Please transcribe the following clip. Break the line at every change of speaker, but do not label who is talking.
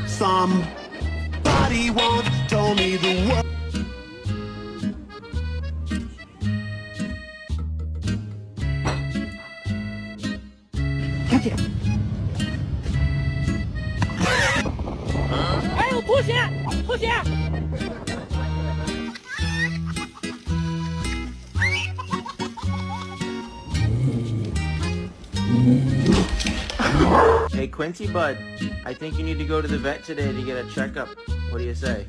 Somebody once told me the world.
小姐，还有拖鞋，拖鞋。
Hey, Quincy Bud, I think you need to go to the vet today to get a checkup. What do you say?